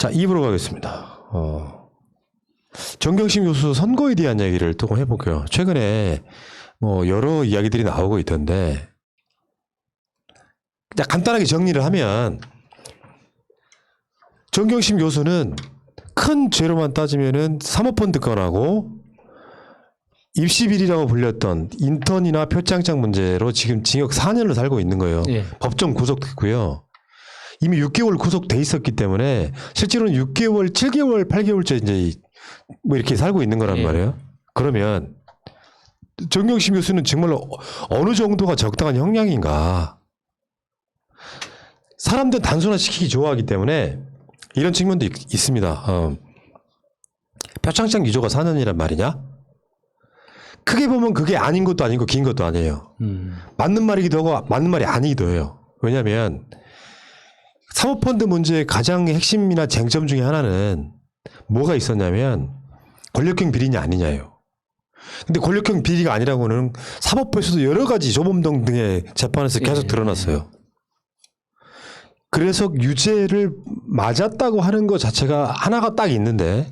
자, 2부로 가겠습니다. 정경심 교수 선거에 대한 이야기를 조금 해볼게요. 최근에 뭐 여러 이야기들이 나오고 있던데, 그냥 간단하게 정리를 하면, 정경심 교수는 큰 죄로만 따지면은 사모펀드 건하고 입시비리라고 불렸던 인턴이나 표창장 문제로 지금 징역 4년을 살고 있는 거예요. 예. 법정 구속됐고요. 이미 6개월 구속돼 있었기 때문에 실제로는 6개월, 7개월, 8개월째 이제 뭐 이렇게 살고 있는 거란 예. 말이에요. 그러면 정경심 교수는 정말로 어느 정도가 적당한 형량인가? 사람들은 단순화시키기 좋아하기 때문에 이런 측면도 있습니다. 표창장 위조가 4년이란 말이냐? 크게 보면 그게 아닌 것도 아니고 긴 것도 아니에요. 맞는 말이기도 하고 맞는 말이 아니기도 해요. 왜냐하면 사모펀드 문제의 가장 핵심이나 쟁점 중에 하나는 뭐가 있었냐면 권력형 비리냐 아니냐예요. 근데 권력형 비리가 아니라고는 사법부에서도 여러 가지 조범동 등의 재판에서 계속 드러났어요. 그래서 유죄를 맞았다고 하는 것 자체가 하나가 딱 있는데,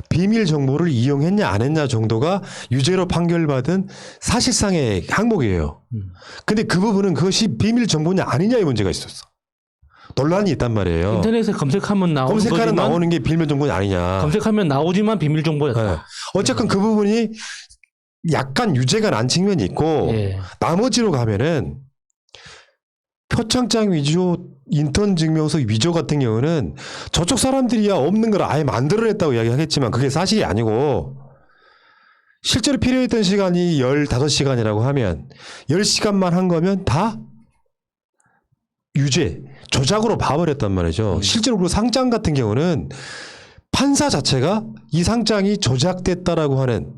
비밀 정보를 이용했냐 안 했냐 정도가 유죄로 판결받은 사실상의 항목이에요. 근데 그 부분은 그것이 비밀 정보냐 아니냐의 문제가 있었어. 논란이 있단 말이에요. 인터넷에 검색하면 나오는 검색하는 거지만 나오는 게 비밀 정보냐 아니냐. 검색하면 나오지만 비밀 정보였다. 네. 어쨌건 그 부분이 약간 유죄가 난 측면이 있고, 예. 나머지로 가면은 표창장 위조, 인턴 증명서 위조 같은 경우는 저쪽 사람들이야 없는 걸 아예 만들어냈다고 이야기하겠지만 그게 사실이 아니고, 실제로 필요했던 시간이 15시간이라고 하면 10시간만 한 거면 다 유죄, 조작으로 봐버렸단 말이죠. 실제로 그 상장 같은 경우는 판사 자체가 이 상장이 조작됐다라고 하는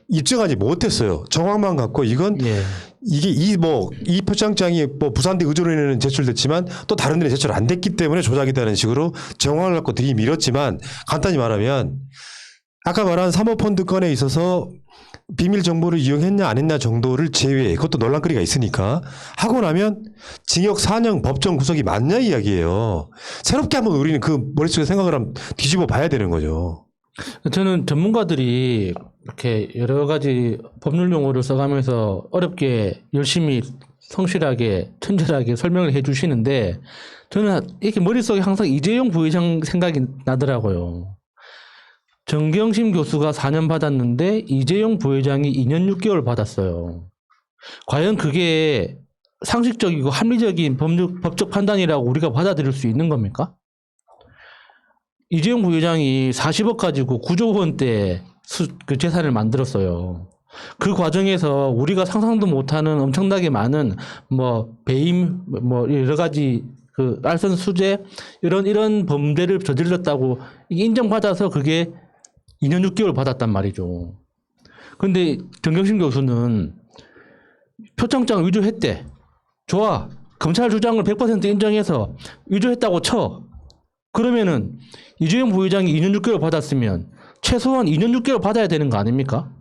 입증하지 못했어요. 정황만 갖고 이건 예. 이게 이 표창장이 뭐 부산대 의전원에는 제출됐지만 또 다른 데는 제출 안 됐기 때문에 조작이다는 식으로 정황을 갖고 들이밀었지만, 간단히 말하면 아까 말한 사모펀드 건에 있어서 비밀 정보를 이용했냐 안 했냐 정도를 제외해, 그것도 논란거리가 있으니까 하고 나면 징역 4년 법정 구속이 맞냐 이야기예요. 새롭게 한번 우리는 그 머릿속에 생각을 한번 뒤집어 봐야 되는 거죠. 저는 전문가들이 이렇게 여러 가지 법률 용어를 써가면서 어렵게 열심히 성실하게 천절하게 설명을 해 주시는데, 저는 이렇게 머릿속에 항상 이재용 부회장 생각이 나더라고요. 정경심 교수가 4년 받았는데 이재용 부회장이 2년 6개월 받았어요. 과연 그게 상식적이고 합리적인 법적 판단이라고 우리가 받아들일 수 있는 겁니까? 이재용 부회장이 40억 가지고 9조 원대 그 재산을 만들었어요. 그 과정에서 우리가 상상도 못하는 엄청나게 많은 뭐 배임, 뭐 여러 가지 그 알선 수재 이런 범죄를 저질렀다고 인정받아서 그게 2년 6개월 받았단 말이죠. 근데 정경심 교수는 표창장 위조했대. 좋아. 검찰 주장을 100% 인정해서 위조했다고 쳐. 그러면은 이재용 부회장이 2년 6개월 받았으면 최소한 2년 6개월 받아야 되는 거 아닙니까?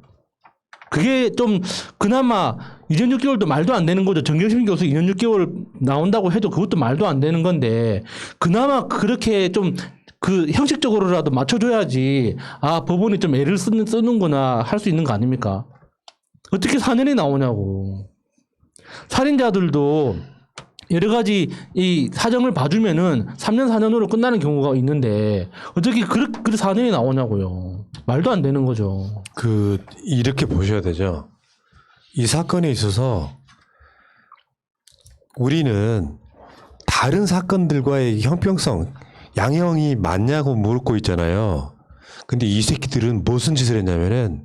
그게 좀 그나마 2년 6개월도 말도 안 되는 거죠. 정경심 교수 2년 6개월 나온다고 해도 그것도 말도 안 되는 건데, 그나마 그렇게 좀 그 형식적으로라도 맞춰줘야지, 아 법원이 좀 애를 쓰는구나 할 수 있는 거 아닙니까? 어떻게 4년이 나오냐고. 살인자들도 여러 가지 이 사정을 봐주면은 3년 4년으로 끝나는 경우가 있는데 어떻게 그렇게 4년이 나오냐고요. 말도 안 되는 거죠. 이렇게 보셔야 되죠. 이 사건에 있어서 우리는 다른 사건들과의 형평성, 양형이 맞냐고 묻고 있잖아요. 근데 이 새끼들은 무슨 짓을 했냐면은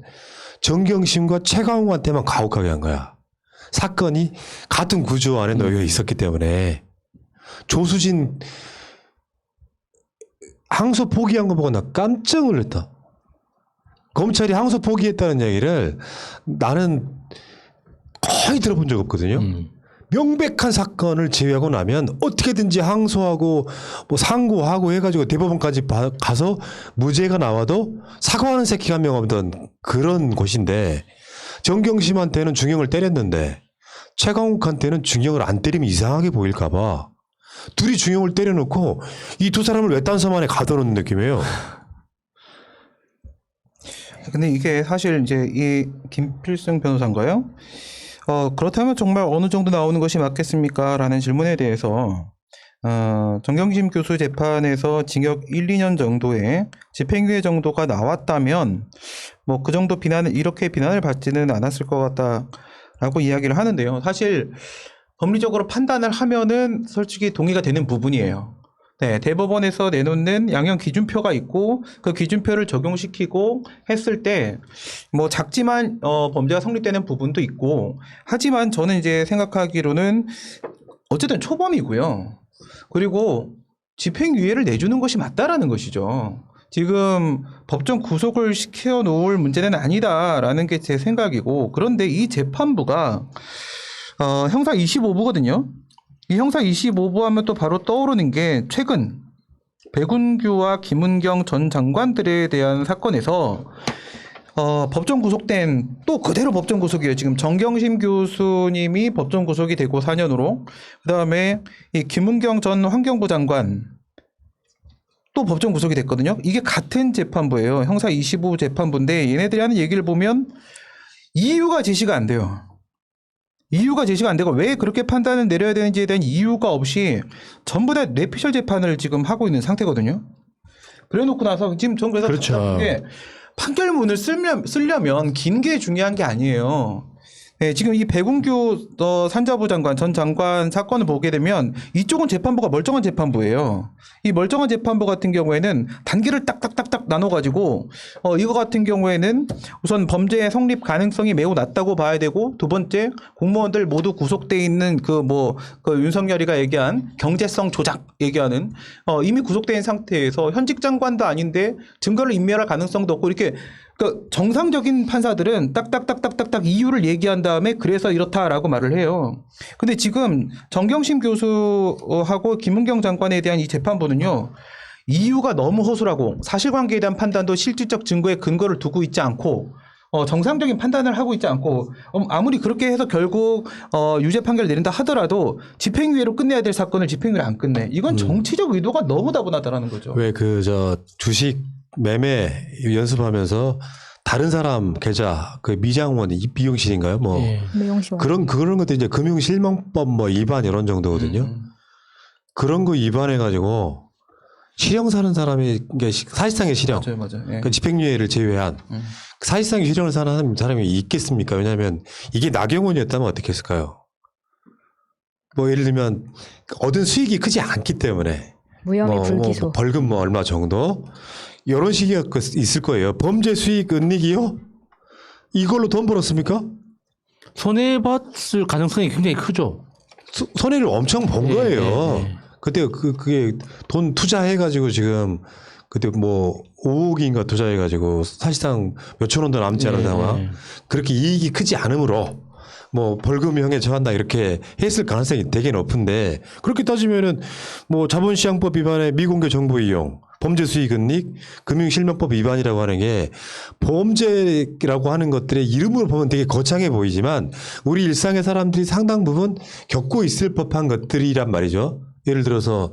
정경심과 최강욱한테만 가혹하게 한 거야. 사건이 같은 구조 안에 놓여 있었기 때문에. 조수진 항소 포기한 거 보고 나 깜짝 놀랐다. 검찰이 항소 포기했다는 얘기를 나는 거의 들어본 적 없거든요. 명백한 사건을 제외하고 나면 어떻게든지 항소하고 뭐 상고하고 해가지고 대법원까지 가서 무죄가 나와도 사과하는 새끼가 한 명 없던 그런 곳인데, 정경심한테는 중형을 때렸는데 최강욱한테는 중형을 안 때리면 이상하게 보일까봐 둘이 중형을 때려놓고 이 두 사람을 외딴섬 안에 가둬놓는 느낌이에요. 근데 이게 사실 이제 이 김필승 변호사인가요? 그렇다면 정말 어느 정도 나오는 것이 맞겠습니까? 라는 질문에 대해서 정경심 교수 재판에서 징역 1, 2년 정도의 집행유예 정도가 나왔다면 뭐 그 정도 비난을 이렇게 비난을 받지는 않았을 것 같다라고 이야기를 하는데요. 사실 법리적으로 판단을 하면은 솔직히 동의가 되는 부분이에요. 네, 대법원에서 내놓는 양형 기준표가 있고 그 기준표를 적용시키고 했을 때 뭐 작지만 범죄가 성립되는 부분도 있고 하지만 저는 이제 생각하기로는 어쨌든 초범이고요. 그리고 집행유예를 내주는 것이 맞다라는 것이죠. 지금 법정 구속을 시켜 놓을 문제는 아니다라는 게 제 생각이고 그런데 이 재판부가 형사 25부거든요. 이 형사 25부 하면 또 바로 떠오르는 게 최근 백운규와 김은경 전 장관들에 대한 사건에서 법정 구속된 또 그대로 법정 구속이에요. 지금 정경심 교수님이 법정 구속이 되고 4년으로 그다음에 이 김은경 전 환경부 장관 또 법정 구속이 됐거든요. 이게 같은 재판부예요. 형사 25 재판부인데 얘네들이 하는 얘기를 보면 이유가 제시가 안 돼요. 이유가 제시가 안 되고 왜 그렇게 판단을 내려야 되는지에 대한 이유가 없이 전부 다 뇌피셜 재판을 지금 하고 있는 상태거든요. 그래 놓고 나서 지금 전 그래서 그렇죠. 판결문을 쓰려면 긴 게 중요한 게 아니에요. 네, 지금 이 백운규 산자부 장관 전 장관 사건을 보게 되면 이쪽은 재판부가 멀쩡한 재판부예요. 이 멀쩡한 재판부 같은 경우에는 단계를 딱딱딱딱 나눠가지고 이거 같은 경우에는 우선 범죄의 성립 가능성이 매우 낮다고 봐야 되고 두 번째 공무원들 모두 구속돼 있는 그 윤석열이가 얘기한 경제성 조작 얘기하는 이미 구속돼 있는 상태에서 현직 장관도 아닌데 증거를 인멸할 가능성도 없고 이렇게 그러니까 정상적인 판사들은 딱딱딱딱딱딱 이유를 얘기한 다음에 그래서 이렇다라고 말을 해요. 근데 지금 정경심 교수하고 김은경 장관에 대한 이 재판부는요. 이유가 너무 허술하고 사실관계에 대한 판단도 실질적 증거에 근거를 두고 있지 않고 정상적인 판단을 하고 있지 않고 아무리 그렇게 해서 결국 유죄 판결을 내린다 하더라도 집행유예로 끝내야 될 사건을 집행유예 안 끝내. 이건 정치적 의도가 너무 다분하다라는 거죠. 왜 주식 매매 연습하면서 다른 사람 계좌 그 미장원 비용실인가요? 뭐 예. 그런 것도 이제 금융실명법 뭐 위반 이런 정도거든요. 그런 거 위반해 가지고 실형 사는 사람이 이게 사실상의 실형, 맞아요. 예. 그 집행유예를 제외한 사실상의 실형을 사는 사람이 있겠습니까? 왜냐하면 이게 나경원이었다면 어떻게 했을까요? 뭐 예를 들면 얻은 수익이 크지 않기 때문에 무혐의 불기소. 벌금 뭐 얼마 정도 이런 식이 있을 거예요. 범죄 수익 은닉이요? 이걸로 돈 벌었습니까? 손해봤을 가능성이 굉장히 크죠. 손해를 엄청 본 거예요. 예. 그때 그게 돈 투자해가지고 지금 그때 뭐 5억인가 투자해가지고 사실상 몇천 원도 남지 않은 상황. 그렇게 이익이 크지 않으므로 뭐 벌금형에 처한다 이렇게 했을 가능성이 되게 높은데 그렇게 따지면은 뭐 자본시장법 위반에 미공개 정보 이용, 범죄 수익 은닉, 금융실명법 위반이라고 하는 게 범죄라고 하는 것들의 이름으로 보면 되게 거창해 보이지만 우리 일상의 사람들이 상당 부분 겪고 있을 법한 것들이란 말이죠. 예를 들어서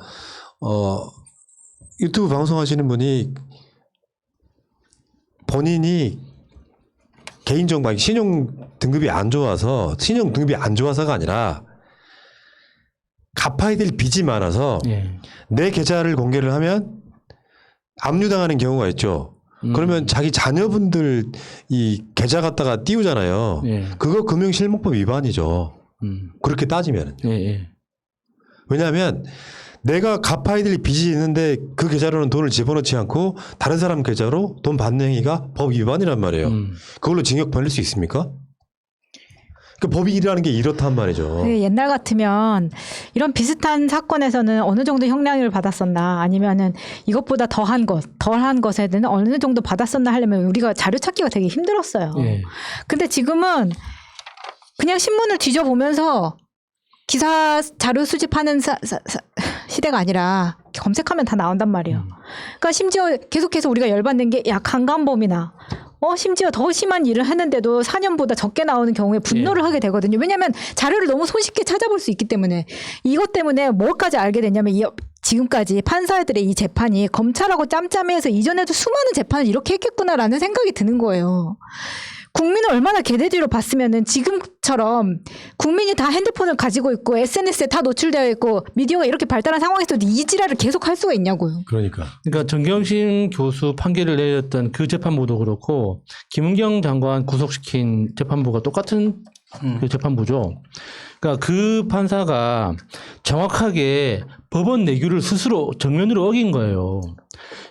유튜브 방송하시는 분이 본인이 개인정보, 신용 등급이 안 좋아서가 아니라 갚아야 될 빚이 많아서 예. 내 계좌를 공개를 하면 압류당하는 경우가 있죠. 그러면 자기 자녀분들 이 계좌 갖다가 띄우잖아요. 예. 그거 금융실명법 위반이죠. 그렇게 따지면. 예. 왜냐하면 내가 갚아야 될 빚이 있는데 그 계좌로는 돈을 집어넣지 않고 다른 사람 계좌로 돈 받는 행위가 법 위반이란 말이에요. 그걸로 징역 벌릴 수 있습니까? 그 법이라는 게 이렇단 말이죠. 그게 옛날 같으면 이런 비슷한 사건에서는 어느 정도 형량을 받았었나 아니면은 이것보다 덜한 것에는 어느 정도 받았었나 하려면 우리가 자료 찾기가 되게 힘들었어요. 예. 근데 지금은 그냥 신문을 뒤져보면서 기사 자료 수집하는 시대가 아니라 검색하면 다 나온단 말이에요. 그러니까 심지어 계속해서 우리가 열받는 게 강간범이나 심지어 더 심한 일을 하는데도 4년보다 적게 나오는 경우에 분노를 하게 되거든요. 왜냐하면 자료를 너무 손쉽게 찾아볼 수 있기 때문에. 이것 때문에 뭐까지 알게 됐냐면 지금까지 판사들의 이 재판이 검찰하고 짬짬이해서 이전에도 수많은 재판을 이렇게 했겠구나라는 생각이 드는 거예요. 국민을 얼마나 개돼지로 봤으면은 지금처럼 국민이 다 핸드폰을 가지고 있고 SNS에 다 노출되어 있고 미디어가 이렇게 발달한 상황에서도 이 지랄을 계속 할 수가 있냐고요. 그러니까. 그러니까 정경심 교수 판결을 내렸던 그 재판부도 그렇고 김은경 장관 구속시킨 재판부가 똑같은 그 재판부죠. 그러니까 그 판사가 정확하게 법원 내규를 스스로 정면으로 어긴 거예요.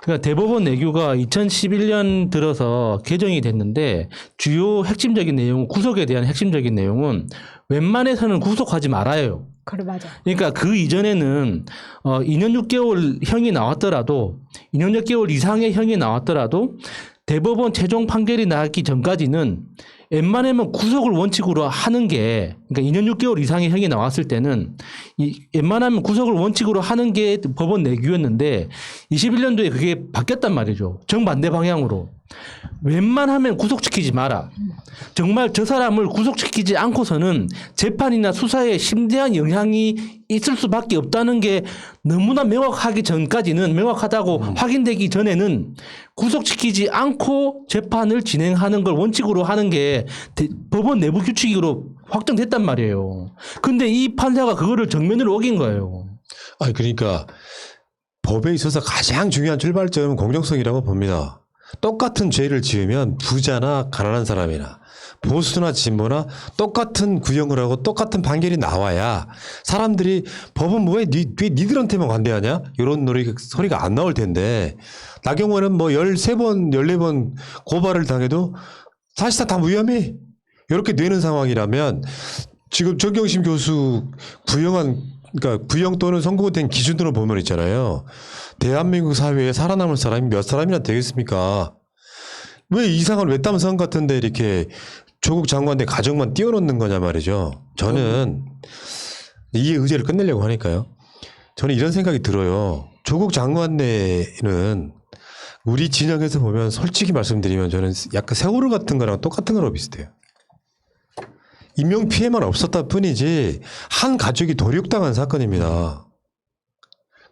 그러니까 대법원 내규가 2011년 들어서 개정이 됐는데 주요 핵심적인 내용, 구속에 대한 핵심적인 내용은 웬만해서는 구속하지 말아요. 그래 맞아. 그러니까 그 이전에는 2년 6개월 형이 나왔더라도 2년 6개월 이상의 형이 나왔더라도 대법원 최종 판결이 나기 전까지는 웬만하면 구속을 원칙으로 하는 게, 그러니까 2년 6개월 이상의 형이 나왔을 때는 웬만하면 구속을 원칙으로 하는 게 법원 내규였는데 21년도에 그게 바뀌었단 말이죠. 정반대 방향으로. 웬만하면 구속시키지 마라. 정말 저 사람을 구속시키지 않고서는 재판이나 수사에 심대한 영향이 있을 수밖에 없다는 게 너무나 명확하기 전까지는, 명확하다고 확인되기 전에는 구속시키지 않고 재판을 진행하는 걸 원칙으로 하는 게 법원 내부 규칙으로 확정됐단 말이에요. 근데 이 판사가 그거를 정면으로 어긴 거예요. 아니 그러니까 법에 있어서 가장 중요한 출발점은 공정성이라고 봅니다. 똑같은 죄를 지으면 부자나 가난한 사람이나 보수나 진보나 똑같은 구형을 하고 똑같은 판결이 나와야 사람들이 법은 왜 니들한테만 관대하냐? 이런 소리가 안 나올 텐데 나경원은 뭐 13번, 14번 고발을 당해도 사실상 다 무혐의 이렇게 되는 상황이라면 지금 정경심 교수 그러니까 구형 또는 선고된 기준으로 보면 있잖아요. 대한민국 사회에 살아남을 사람이 몇 사람이나 되겠습니까? 왜 이상한 외딴 성 같은데 이렇게 조국 장관의 가정만 띄워놓는 거냐 말이죠. 저는 이 의제를 끝내려고 하니까요. 저는 이런 생각이 들어요. 조국 장관내는 우리 진영에서 보면 솔직히 말씀드리면 저는 약간 세월호 같은 거랑 똑같은 거랑 비슷해요. 인명 피해만 없었다 뿐이지 한 가족이 도륙당한 사건입니다.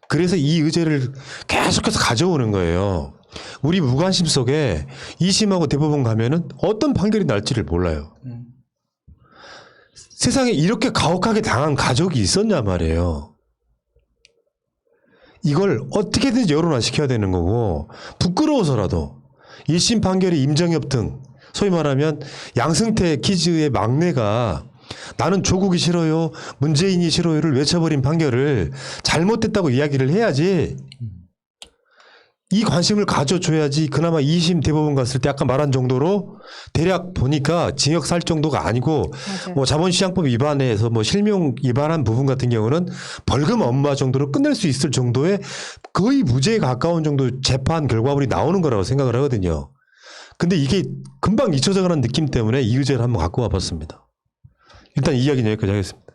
그래서 이 의제를 계속해서 가져오는 거예요. 우리 무관심 속에 2심하고 대법원 가면은 어떤 판결이 날지를 몰라요. 세상에 이렇게 가혹하게 당한 가족이 있었냐 말이에요. 이걸 어떻게든지 여론화시켜야 되는 거고 부끄러워서라도 1심 판결이 임정엽 등 소위 말하면 양승태 키즈의 막내가 나는 조국이 싫어요, 문재인이 싫어요를 외쳐버린 판결을 잘못됐다고 이야기를 해야지 이 관심을 가져줘야지 그나마 2심 대법원 갔을 때 아까 말한 정도로 대략 보니까 징역 살 정도가 아니고 맞아요. 뭐 자본시장법 위반에서 뭐 실명 위반한 부분 같은 경우는 벌금 엄마 정도로 끝낼 수 있을 정도의 거의 무죄에 가까운 정도 재판 결과물이 나오는 거라고 생각을 하거든요. 근데 이게 금방 잊혀져 가는 느낌 때문에 이 의제를 한번 갖고 와봤습니다. 일단 이 이야기는 여기까지 하겠습니다.